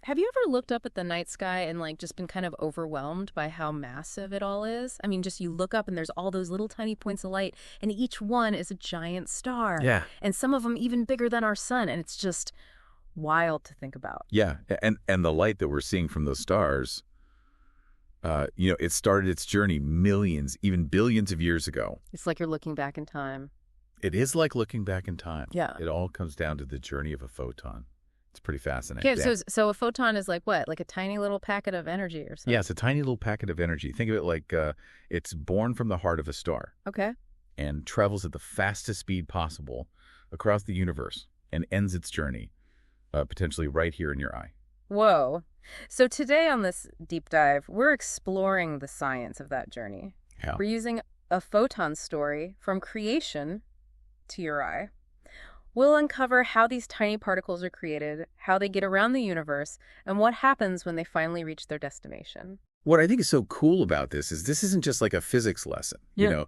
Have you ever looked up at the night sky and like just been kind of overwhelmed by how massive it all is? I mean, just you look up and there's all those little tiny points of light, and each one is a giant star. Yeah. And some of them even bigger than our sun, and it's just wild to think about. Yeah, and the light that we're seeing from those stars, it started its journey millions, even billions of years ago. It's like you're looking back in time. It is like looking back in time. Yeah. It all comes down to the journey of a photon. It's pretty fascinating. Okay, so a photon is like what? Like a tiny little packet of energy or something? Yeah, it's a tiny little packet of energy. Think of it like it's born from the heart of a star. Okay. And travels at the fastest speed possible across the universe and ends its journey potentially right here in your eye. Whoa. So today on this deep dive, we're exploring the science of that journey. Yeah. We're using a photon story from creation to your eye. We'll uncover how these tiny particles are created, how they get around the universe, and what happens when they finally reach their destination. What I think is so cool about this isn't just like a physics lesson. Yeah.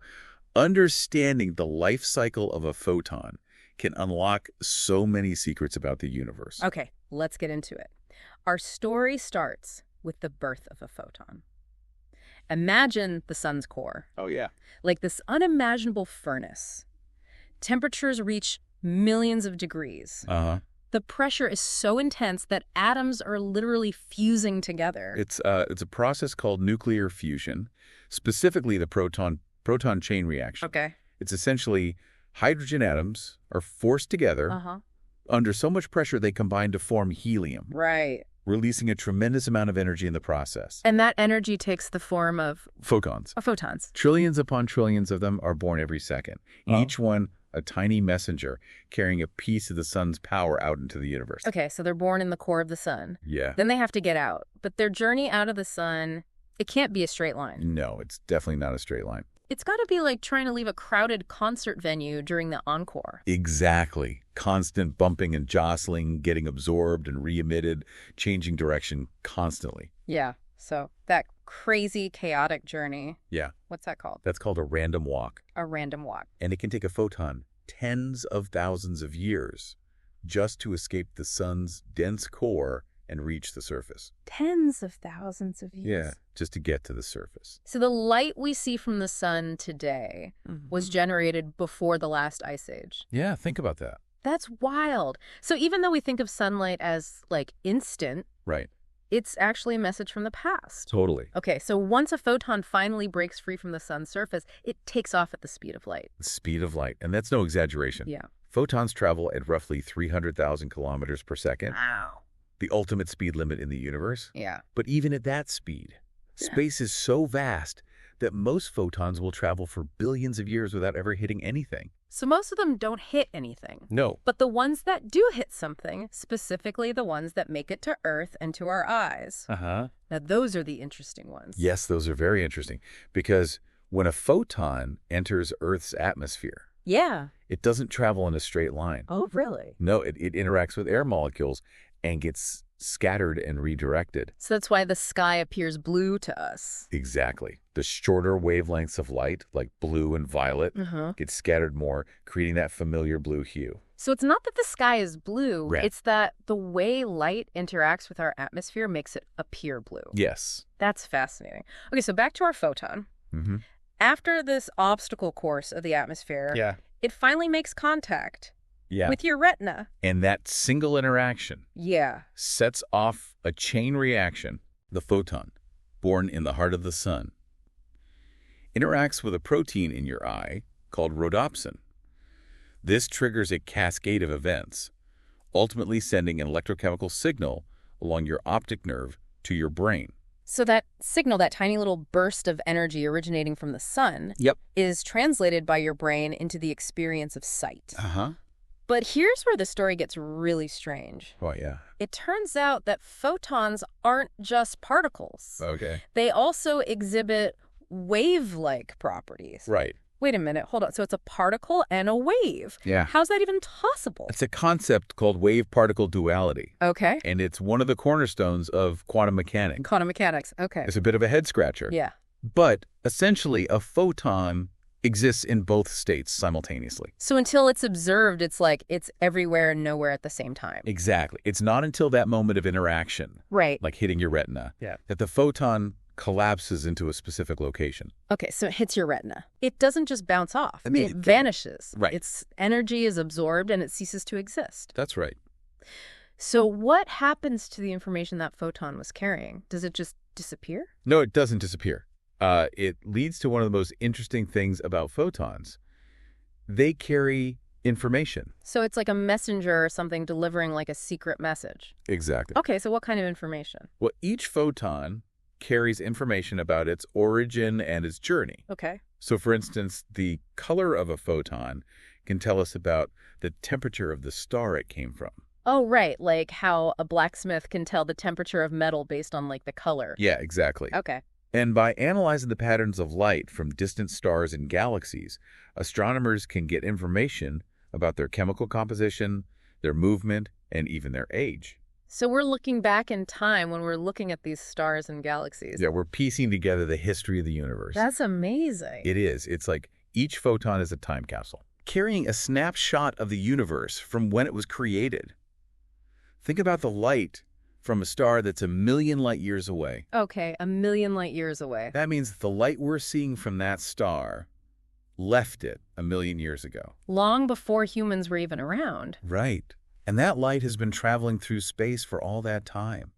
Understanding the life cycle of a photon can unlock so many secrets about the universe. Okay, let's get into it. Our story starts with the birth of a photon. Imagine the sun's core. Oh, yeah. Like this unimaginable furnace. Temperatures reach millions of degrees. Uh-huh. The pressure is so intense that atoms are literally fusing together. It's a process called nuclear fusion, specifically the proton chain reaction. Okay. It's essentially hydrogen atoms are forced together. Under so much pressure they combine to form helium. Right. Releasing a tremendous amount of energy in the process. And that energy takes the form of Photons. Photons. Trillions upon trillions of them are born every second. Oh. Each one a tiny messenger carrying a piece of the sun's power out into the universe. Okay, so they're born in the core of the sun. Yeah. Then they have to get out. But their journey out of the sun, it can't be a straight line. No, it's definitely not a straight line. It's got to be like trying to leave a crowded concert venue during the encore. Exactly. Constant bumping and jostling, getting absorbed and re-emitted, changing direction constantly. Yeah, so that crazy, chaotic journey. Yeah. What's that called? That's called a random walk. A random walk. And it can take a photon tens of thousands of years just to escape the sun's dense core and reach the surface. Tens of thousands of years. Yeah, just to get to the surface. So the light we see from the sun today was generated before the last ice age. Yeah, think about that. That's wild. So even though we think of sunlight as like instant, Right. it's actually a message from the past. Totally. Okay, so once a photon finally breaks free from the sun's surface, it takes off at the speed of light. The speed of light. And that's no exaggeration. Yeah. Photons travel at roughly 300,000 kilometers per second. Wow. The ultimate speed limit in the universe. Yeah. But even at that speed, space is so vast that most photons will travel for billions of years without ever hitting anything. So most of them don't hit anything. No. But the ones that do hit something, specifically the ones that make it to Earth and to our eyes, Uh-huh. now those are the interesting ones. Yes, those are very interesting because when a photon enters Earth's atmosphere, Yeah. it doesn't travel in a straight line. Oh, really? No, it interacts with air molecules and gets scattered and redirected. So that's why the sky appears blue to us. Exactly. The shorter wavelengths of light, like blue and violet, get scattered more, creating that familiar blue hue. So it's not that the sky is blue, Red. It's that the way light interacts with our atmosphere makes it appear blue. Yes. That's fascinating. Okay, so back to our photon. Mm-hmm. After this obstacle course of the atmosphere, Yeah. it finally makes contact Yeah. with your retina. And that single interaction Yeah. sets off a chain reaction. The photon, born in the heart of the sun, interacts with a protein in your eye called rhodopsin. This triggers a cascade of events, ultimately sending an electrochemical signal along your optic nerve to your brain. So that signal, that tiny little burst of energy originating from the sun, is translated by your brain into the experience of sight. Uh-huh. But here's where the story gets really strange. Oh, yeah. It turns out that photons aren't just particles. Okay. They also exhibit wave-like properties. Right. Wait a minute, hold on. So it's a particle and a wave. Yeah. How's that even possible? It's a concept called wave-particle duality. Okay. And it's one of the cornerstones of quantum mechanics. Quantum mechanics. Okay. It's a bit of a head-scratcher. Yeah. But essentially, a photon exists in both states simultaneously. So until it's observed, it's like it's everywhere and nowhere at the same time. Exactly. It's not until that moment of interaction, Right. like hitting your retina, that the photon collapses into a specific location. Okay, so it hits your retina. It doesn't just bounce off. I mean, it vanishes. Right. Its energy is absorbed and it ceases to exist. That's right. So what happens to the information that photon was carrying? Does it just disappear? No, it doesn't disappear. It leads to one of the most interesting things about photons. They carry information. So it's like a messenger or something delivering like a secret message. Exactly. Okay, so what kind of information? Well, each photon carries information about its origin and its journey. Okay. So, for instance, the color of a photon can tell us about the temperature of the star it came from. Oh, right, like how a blacksmith can tell the temperature of metal based on like the color. Yeah, exactly. Okay. And by analyzing the patterns of light from distant stars and galaxies, astronomers can get information about their chemical composition, their movement, and even their age. So we're looking back in time when we're looking at these stars and galaxies. Yeah, we're piecing together the history of the universe. That's amazing. It is. It's like each photon is a time capsule, carrying a snapshot of the universe from when it was created. Think about the light from a star that's 1,000,000 light years away. Okay, 1,000,000 light years away. That means the light we're seeing from that star left it 1,000,000 years ago. Long before humans were even around. Right. And that light has been traveling through space for all that time,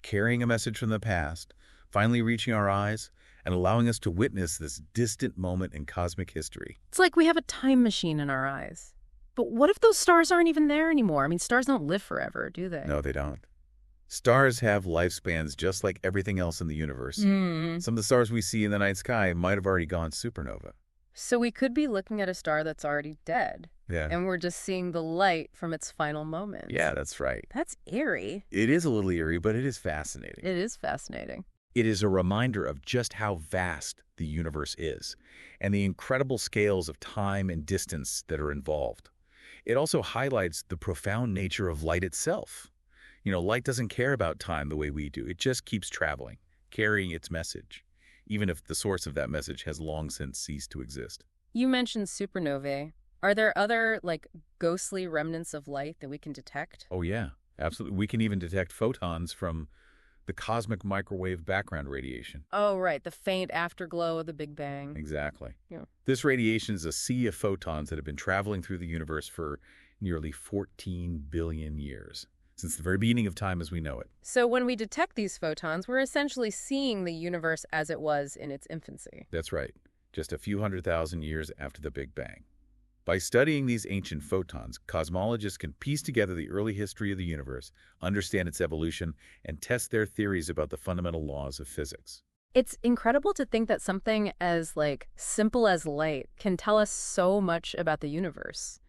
carrying a message from the past, finally reaching our eyes, and allowing us to witness this distant moment in cosmic history. It's like we have a time machine in our eyes. But what if those stars aren't even there anymore? I mean, stars don't live forever, do they? No, they don't. Stars have lifespans just like everything else in the universe. Mm. Some of the stars we see in the night sky might have already gone supernova. So we could be looking at a star that's already dead. Yeah. And we're just seeing the light from its final moments. Yeah, that's right. That's eerie. It is a little eerie, but it is fascinating. It is fascinating. It is a reminder of just how vast the universe is and the incredible scales of time and distance that are involved. It also highlights the profound nature of light itself. You know, light doesn't care about time the way we do. It just keeps traveling, carrying its message, even if the source of that message has long since ceased to exist. You mentioned supernovae. Are there other, like, ghostly remnants of light that we can detect? Oh, yeah, absolutely. We can even detect photons from the cosmic microwave background radiation. Oh, right, the faint afterglow of the Big Bang. Exactly. Yeah. This radiation is a sea of photons that have been traveling through the universe for nearly 14 billion years, since the very beginning of time as we know it. So when we detect these photons, we're essentially seeing the universe as it was in its infancy. That's right, just a few 100,000 years after the Big Bang. By studying these ancient photons, cosmologists can piece together the early history of the universe, understand its evolution, and test their theories about the fundamental laws of physics. It's incredible to think that something as, like, simple as light can tell us so much about the universe.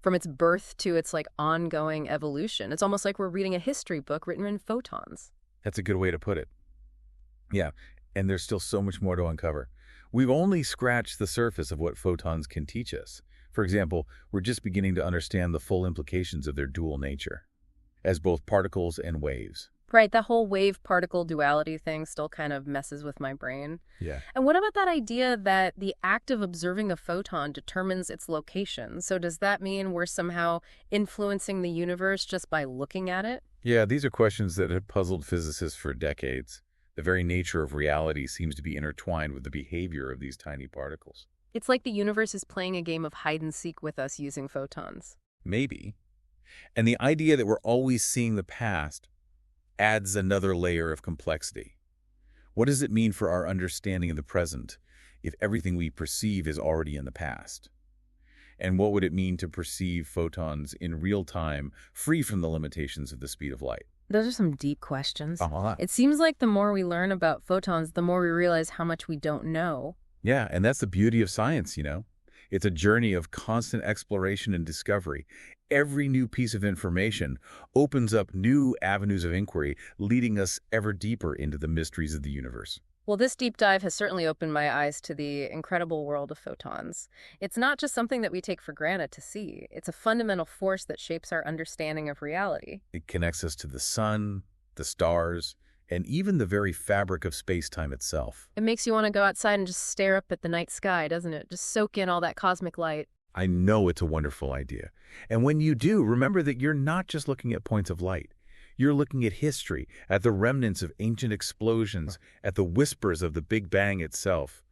From its birth to its, like, ongoing evolution. It's almost like we're reading a history book written in photons. That's a good way to put it. Yeah, and there's still so much more to uncover. We've only scratched the surface of what photons can teach us. For example, we're just beginning to understand the full implications of their dual nature, as both particles and waves. Right, that whole wave-particle duality thing still kind of messes with my brain. Yeah. And what about that idea that the act of observing a photon determines its location? So does that mean we're somehow influencing the universe just by looking at it? Yeah, these are questions that have puzzled physicists for decades. The very nature of reality seems to be intertwined with the behavior of these tiny particles. It's like the universe is playing a game of hide-and-seek with us using photons. Maybe. And the idea that we're always seeing the past adds another layer of complexity. What does it mean for our understanding of the present if everything we perceive is already in the past? And what would it mean to perceive photons in real time, free from the limitations of the speed of light? Those are some deep questions. Uh-huh. It seems like the more we learn about photons, the more we realize how much we don't know. Yeah, and that's the beauty of science, you know. It's a journey of constant exploration and discovery. Every new piece of information opens up new avenues of inquiry, leading us ever deeper into the mysteries of the universe. Well, this deep dive has certainly opened my eyes to the incredible world of photons. It's not just something that we take for granted to see. It's a fundamental force that shapes our understanding of reality. It connects us to the sun, the stars, and even the very fabric of space-time itself. It makes you want to go outside and just stare up at the night sky, doesn't it? Just soak in all that cosmic light. I know it's a wonderful idea. And when you do, remember that you're not just looking at points of light. You're looking at history, at the remnants of ancient explosions, at the whispers of the Big Bang itself,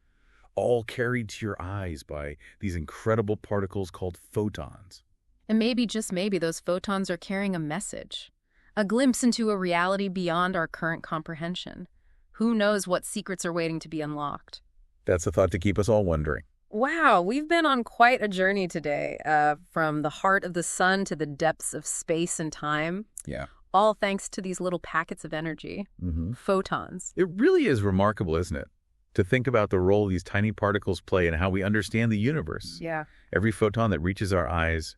all carried to your eyes by these incredible particles called photons. And maybe, just maybe, those photons are carrying a message. A glimpse into a reality beyond our current comprehension. Who knows what secrets are waiting to be unlocked? That's a thought to keep us all wondering. Wow, we've been on quite a journey today, from the heart of the sun to the depths of space and time. Yeah. All thanks to these little packets of energy, photons. It really is remarkable, isn't it? To think about the role these tiny particles play in how we understand the universe. Yeah. Every photon that reaches our eyes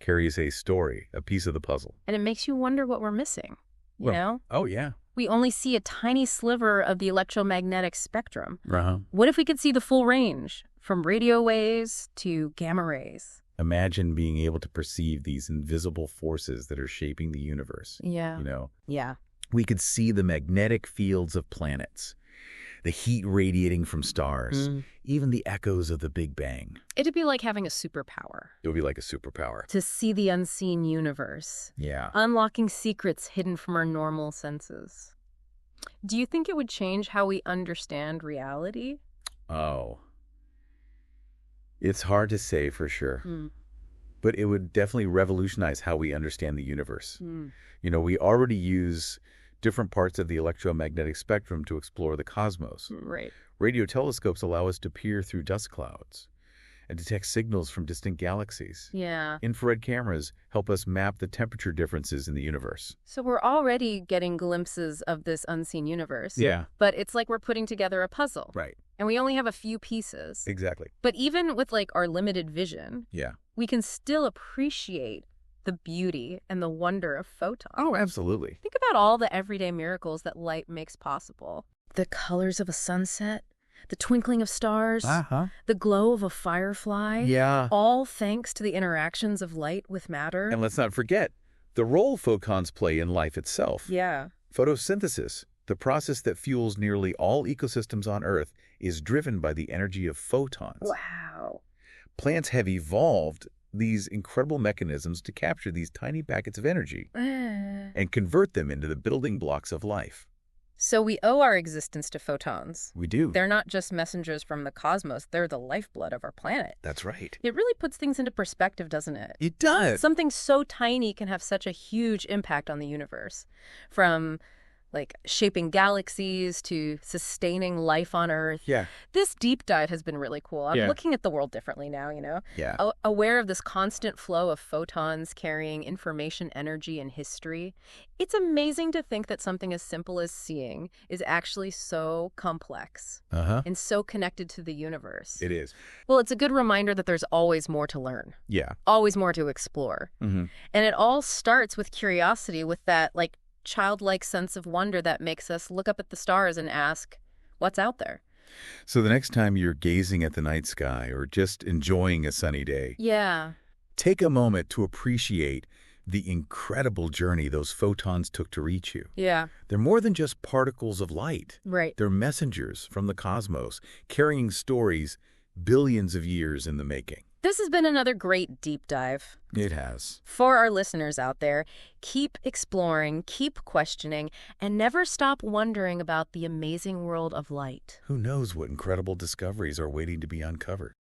carries a story, a piece of the puzzle. And it makes you wonder what we're missing, you know? Oh, yeah. We only see a tiny sliver of the electromagnetic spectrum. Uh-huh. What if we could see the full range, from radio waves to gamma rays? Imagine being able to perceive these invisible forces that are shaping the universe. Yeah. You know, Yeah. we could see the magnetic fields of planets, the heat radiating from stars, even the echoes of the Big Bang. It'd be like having a superpower. It would be like a superpower. To see the unseen universe. Yeah. Unlocking secrets hidden from our normal senses. Do you think it would change how we understand reality? Oh. It's hard to say for sure. But it would definitely revolutionize how we understand the universe. You know, we already use different parts of the electromagnetic spectrum to explore the cosmos. Right. Radio telescopes allow us to peer through dust clouds and detect signals from distant galaxies. Yeah. Infrared cameras help us map the temperature differences in the universe. So we're already getting glimpses of this unseen universe. Yeah. But it's like we're putting together a puzzle. Right. And we only have a few pieces. Exactly. But even with like our limited vision, Yeah. we can still appreciate the beauty and the wonder of photons. Oh, absolutely. Think about all the everyday miracles that light makes possible. The colors of a sunset, the twinkling of stars, the glow of a firefly. Yeah. All thanks to the interactions of light with matter. And let's not forget the role photons play in life itself. Yeah. Photosynthesis, the process that fuels nearly all ecosystems on Earth, is driven by the energy of photons. Wow. Plants have evolved these incredible mechanisms to capture these tiny packets of energy and convert them into the building blocks of life. So we owe our existence to photons. We do. They're not just messengers from the cosmos, they're the lifeblood of our planet. That's right. It really puts things into perspective, doesn't it? It does. Something so tiny can have such a huge impact on the universe. From like shaping galaxies to sustaining life on Earth. Yeah. This deep dive has been really cool. I'm Yeah. looking at the world differently now, you know? Yeah. Aware of this constant flow of photons carrying information, energy, and history. It's amazing to think that something as simple as seeing is actually so complex and so connected to the universe. It is. Well, it's a good reminder that there's always more to learn. Yeah. Always more to explore. And it all starts with curiosity, with that like childlike sense of wonder that makes us look up at the stars and ask, what's out there? So the next time you're gazing at the night sky or just enjoying a sunny day, Yeah. take a moment to appreciate the incredible journey those photons took to reach you. Yeah. They're more than just particles of light. Right. They're messengers from the cosmos, carrying stories billions of years in the making. This has been another great deep dive. It has. For our listeners out there, keep exploring, keep questioning, and never stop wondering about the amazing world of light. Who knows what incredible discoveries are waiting to be uncovered?